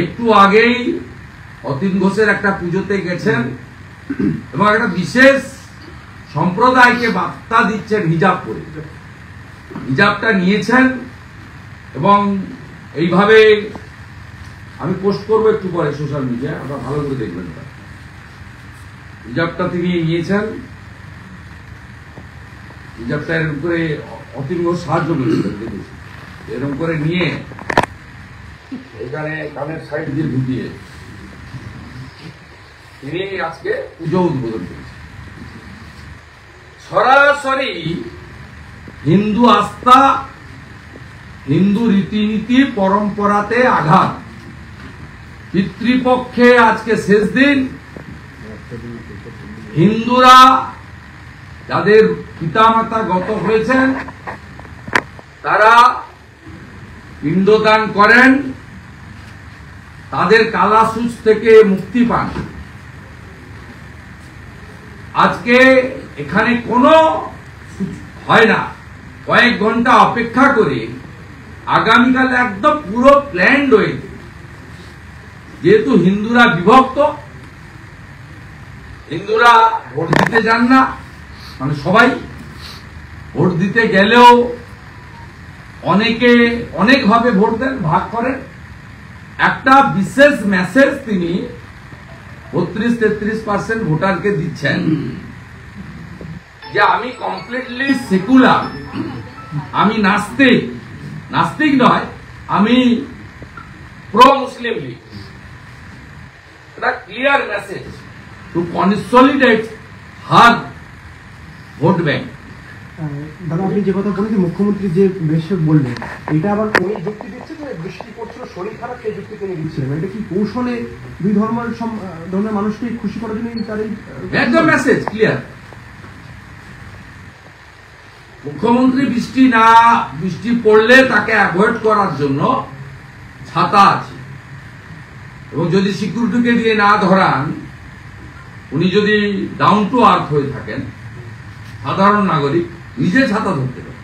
একটু আগেই অতীন ঘোষের একটা পুজোতে গেছেন এবং একটা বিশেষ সম্প্রদায়কে বার্তা দিচ্ছেন হিজাব পরে। হিজাবটা নিয়েছেন এবং এইভাবে আমি পোস্ট করবো একটু পরে সোশ্যাল মিডিয়ায়, আপনারা ভালো করে দেখবেন। হিজাবটা তিনি নিয়েছেন, হিজাবটা এরকম করে অতীন ঘোষ সাহায্য করেছিলেন, দেখেছি এরকম করে নিয়ে এখানে কানের সাইড দিয়ে ঢুকিয়ে তিনি আজকে পুজো উদ্বোধন করেছেন। সরাসরি হিন্দু আস্থা, হিন্দু রীতিনীতি, পরম্পরাতে আঘাত। পিতৃপক্ষে আজকে শেষ দিন, হিন্দুরা যাদের পিতামাতা গত হয়েছেন তারা পিণ্ডদান করেন, তাদের কালাসুচ থেকে মুক্তি পান। আজকে এখানে কোনো হয় না, কয়েক ঘন্টা অপেক্ষা করে আগামীকাল একদম পুরো প্ল্যান্ড হয়েছে। যেহেতু হিন্দুরা বিভক্ত, হিন্দুরা ভোট দিতে যান না, মানে সবাই ভোট দিতে গেলেও অনেকে অনেকভাবে ভোট দেন, ভাগ করেন। একটা বিশেষ মেসেজ তিনি 32-33% ভোটারকে দিচ্ছেন যে আমি কমপ্লিটলি সেকুলার, আমি নাস্তিক, নাস্তিক নয়, আমি প্রো মুসলিম লীগ। এটা clear message to consolidate her vote bank. দাদা, আপনি যে কথা বলেন, মুখ্যমন্ত্রী যে বেশি বললেন, এটা আবার ওই যুক্তি দিচ্ছে যে বৃষ্টি পড়ছিল, শরীর খারাপ, সেই যুক্তি তিনি দিচ্ছিলেন। এটা কি কৌশলে দুই ধর্মের মানুষকে খুশি করার জন্য তার একদম মেসেজ ক্লিয়ার। মুখ্যমন্ত্রী বৃষ্টি পড়লে তাকে অ্যাভয়েড করার জন্য ছাতা আছে, এবং যদি সিকিউরিটিকে দিয়ে না ধরান, উনি যদি ডাউন টু আর্থ হয়ে থাকেন, সাধারণ নাগরিক নিজে ছাতা ধরতে পারে।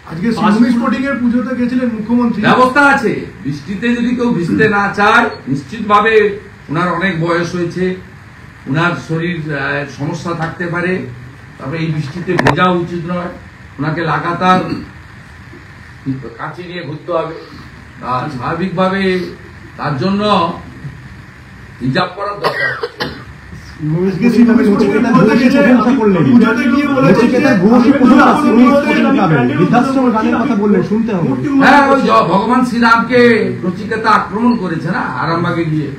আজকে স্পোর্টিং এর পুজোতে গেছিলেন মুখ্যমন্ত্রী, ব্যবস্থা আছে। বৃষ্টিতে যদি কেউ ভিজতে না চায়, নিশ্চিতভাবে উনার অনেক বয়স হয়েছে, উনার শরীর সমস্যা থাকতে পারে, তবে এই বৃষ্টিতে ভেজা উচিত নয়। ওনাকে লাগাতার কাঁচি নিয়ে ঘুরতে হবে, স্বাভাবিকভাবে তার জন্য হিজাব করার দরকার। ভগবান শ্রীরামকে নচিকেতা আক্রমণ করেছে না আরামবাগে গিয়ে,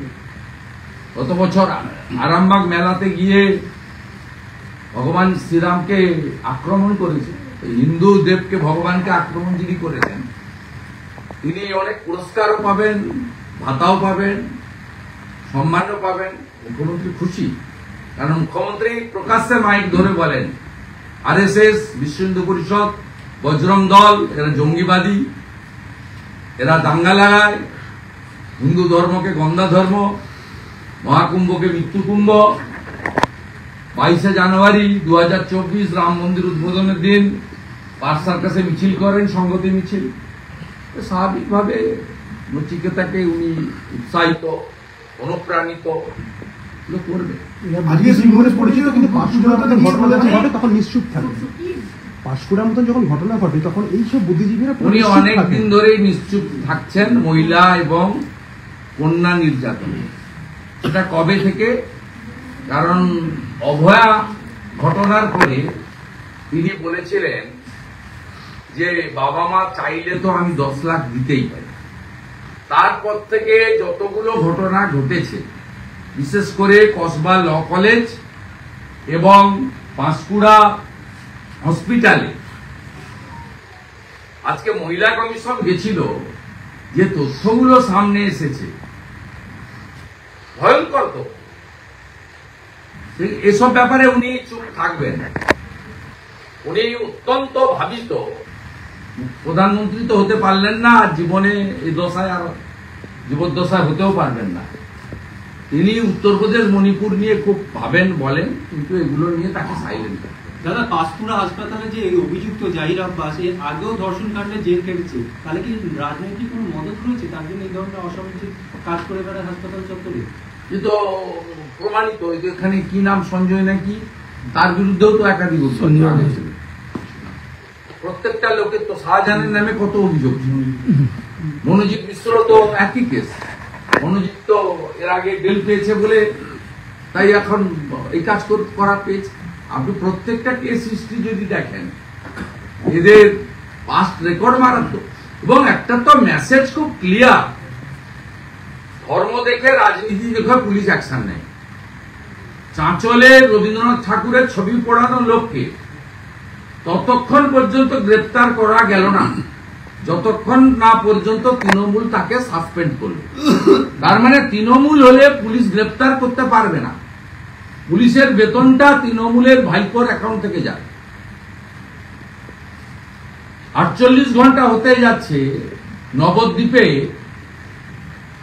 গত বছর আরামবাগ মেলাতে গিয়ে ভগবান শ্রীরামকে আক্রমণ করেছে। হিন্দু দেবকে, ভগবানকে আক্রমণ যিনি করেছেন, তিনি অনেক পুরস্কারও পাবেন, ভাতাও পাবেন, সম্মানও পাবেন। মুখ্যমন্ত্রী খুশি, কারণ মুখ্যমন্ত্রী প্রকাশ্যে মাইক ধরে বলেন আরএসএস, বিশ্ব হিন্দু পরিষদ, বজরং দল এরা জঙ্গিবাদী, এরা দাঙ্গা লাগায়, হিন্দু ধর্মকে গন্ধা ধর্ম, মহাকুম্ভকে মৃত্যুকুম্ভ। 22শে জানুয়ারি 2024 রাম মন্দির উদ্বোধনের দিন পার্ক সার্কাসে মিছিল করেন, সংগতি মিছিল। স্বাভাবিকভাবে নচিকেতাকে উনি উৎসাহিত, অনুপ্রাণিত করবে। আজকে সিঙ্গুরে পরিচিত, কিন্তু পাঁশকুড়ার মতো ঘটনা ঘটে তখন নিশ্চুপ থাকে। পাঁশকুড়ার মতো যখন ঘটনা ঘটে তখন এইসব বুদ্ধিজীবীরা উনি অনেকদিন ধরেই নিশ্চুপ থাকছেন মহিলা এবং কন্যা নির্যাতন। সেটা কবে থেকে? কারণ অভয়া ঘটনার পরে তিনি বলেছিলেন যে বাবা মা চাইলে তো আমি 10 লাখ দিতেই পারি। তারপর থেকে যতগুলো ঘটনা ঘটেছে, বিশেষ করে কসবা ল কলেজ এবং পাঁশকুড়া হসপিটালে, আজকে মহিলা কমিশন গেছিল, যে তথ্যগুলো সামনে এসেছে ভয়ঙ্কর। তো এসব ব্যাপারে উনি চুপ থাকবেন। উনি অত্যন্ত ভাবিত প্রধানমন্ত্রী তো হতে পারলেন না, আর জীবনে এই দশায় আর জীবদ্দশায় হতেও পারবেন না। তিনি উত্তরপ্রদেশ, মণিপুর নিয়ে খুব ভাবেন, বলেন, কিন্তু এগুলো নিয়ে তাকে সাইলেন্ট। দাদা পাঁশকুড়া হাসপাতালে যে অভিযুক্ত জাহির আব্বাস এর আগেও ধর্ষণ কাণ্ডে জেল কেটেছে, তাহলে কি রাজনৈতিক কোনো মদত রয়েছে তার জন্য এই ধরনের অসামাজিক কাজ করে বেড়ায় হাসপাতাল চত্বরে? কিন্তু প্রমাণিত এখানে কি নাম সঞ্জয় নাকি, তার বিরুদ্ধেও তো একাধিক অভিযোগ হয়েছিল। প্রত্যেকটা লোকের তো শাহজাহানের নামে কত অভিযোগ ছিল। মনোজিৎ মিশ্র তো একই কেস। মনোজিৎ তো এর আগে বেল পেয়েছে বলে তাই এখন এই কাজ করা পেয়েছে। আপনি প্রত্যেকটা কেস হিস্ট্রি যদি দেখেন, এদের পাস্ট রেকর্ড মারাত্মক। এবং একটা তো মেসেজ খুব ক্লিয়ার, ধর্ম দেখে রাজনীতি দেখে পুলিশ অ্যাকশন নেয়। চাঁচলে রবীন্দ্রনাথ ঠাকুরের ছবি পড়ানো লোককে ততক্ষণ পর্যন্ত গ্রেপ্তার করা গেল না যতক্ষণ না পর্যন্ত তৃণমূল তাকে সাসপেন্ড করল। তার মানে তৃণমূল হলে পুলিশ গ্রেপ্তার করতে পারবে না। পুলিশের বেতনটা তৃণমূলের ভাইপোর অ্যাকাউন্ট থেকে যায়। 48 ঘন্টা হতে যাচ্ছে, নবদ্বীপে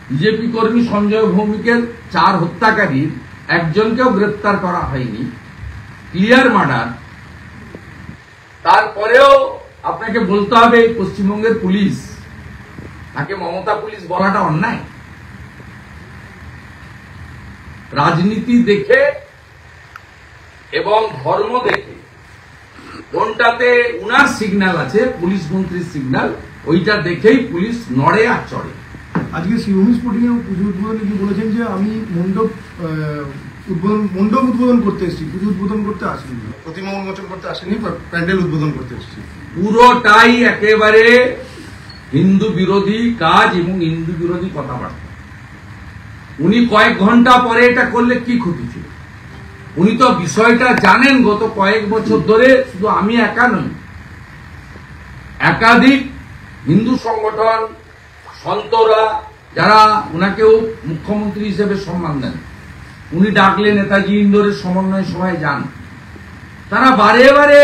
বিজেপি কর্মী সঞ্জয় ভৌমিকের 4 হত্যাকারীর একজনকেও গ্রেপ্তার করা হয়নি, ক্লিয়ার মার্ডার। তারপরেও আপনাকে বলতে হবে পশ্চিমবঙ্গের পুলিশ, তাকে মমতা পুলিশ বলাটা অন্যায়। রাজনীতি দেখে এবং ধর্ম দেখে কোনটাতে উনার সিগন্যাল আছে, পুলিশ মন্ত্রীর সিগন্যাল, ওইটা দেখেই পুলিশ নড়ে আর চড়ে। আজকে শিবভূমি স্পোর্টিং এর পুজো উদ্বোধনে কি বলেছেন যে আমি মণ্ডপ উদ্বোধন করতে এসেছি, পুজো উদ্বোধন করতে আসিনি, প্রতিমা উন্মোচন করতে আসেনি, প্যান্ডেল উদ্বোধন করতে এসেছি। পুরোটাই একেবারে হিন্দু বিরোধী কাজ এবং হিন্দু বিরোধী কথাবার্তা। উনি কয়েক ঘন্টা পরে এটা করলে কি ক্ষতি ছিল? উনি তো বিষয়টা জানেন। গত কয়েক বছর ধরে শুধু আমি একা নই, একাধিক হিন্দু সংগঠন, সন্তরা, যারা উনাকেও মুখ্যমন্ত্রী হিসেবে সম্মান দেন, উনি ডাকলে নেতাজি ইন্দোরের সমন্বয় সভায় যান, তারা বারে বারে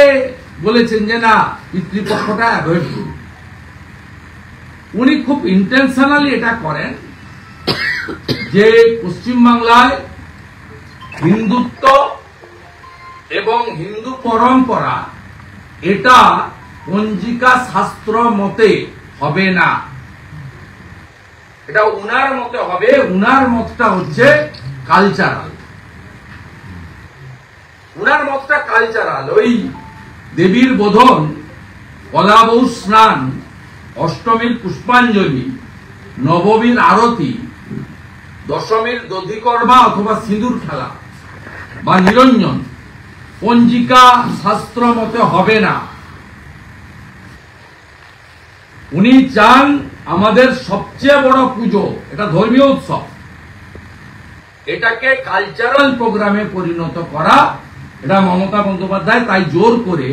বলেছেন যে না, পিতৃপক্ষটা অ্যাভয়েড করুন। উনি খুব ইন্টেনশনালি এটা করেন যে পশ্চিমবাংলায় হিন্দুত্ব এবং হিন্দু পরম্পরা এটা পঞ্জিকা শাস্ত্র মতে হবে না, এটা উনার মতে হবে। উনার মতটা হচ্ছে কালচারাল। উনার মতটা কালচারাল। ওই দেবীর বোধন, কলাবৌ স্নান, অষ্টমীর পুষ্পাঞ্জলি, নবমীর আরতি, দশমীর দধিকর্মা অথবা সিঁদুর খেলা বা নিরঞ্জন পঞ্জিকা শাস্ত্র মতে হবে না। উনি চান আমাদের সবচেয়ে বড় পুজো, এটা ধর্মীয় উৎসব, এটাকে কালচারাল প্রোগ্রামে পরিণত করা। এটা মমতা বন্দ্যোপাধ্যায় তাই জোর করে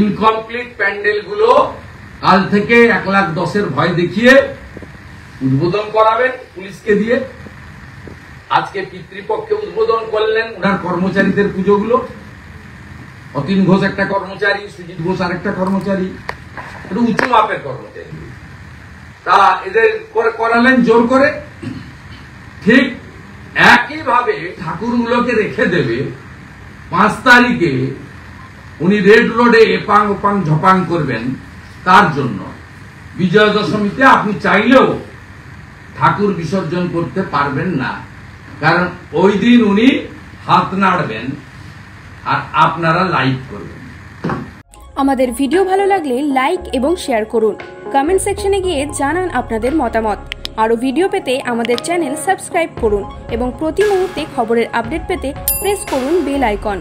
ইনকমপ্লিট প্যান্ডেলগুলো কাল থেকে 1,10,000 ভয় দেখিয়ে উদ্বোধন করাবেন পুলিশকে দিয়ে। আজকে পিতৃপক্ষে উদ্বোধন করলেন ওনার কর্মচারীদের পুজোগুলো। অতীন ঘোষ একটা কর্মচারী, সুজিত ঘোষ আরেকটা কর্মচারী, একটু উঁচু মাপের কর্মচারী, তা এদের করালেন জোর করে। ঠিক একইভাবে ঠাকুরগুলোকে রেখে দেবে 5 তারিখে উনি রেড রোডে এপাং ওপাং ঝপাং করবেন। তার জন্য বিজয়া দশমীতে আপনি চাইলেও ঠাকুর বিসর্জন করতে পারবেন না, কারণ ওই দিন উনি হাত নাড়বেন আর আপনারা লাইক করবেন। আমাদের ভিডিও ভালো লাগলে লাইক এবং শেয়ার করুন। কমেন্ট সেকশনে গিয়ে জানান আপনাদের মতামত। আরও ভিডিও পেতে আমাদের চ্যানেল সাবস্ক্রাইব করুন এবং প্রতি মুহূর্তে খবরের আপডেট পেতে প্রেস করুন বেল আইকন।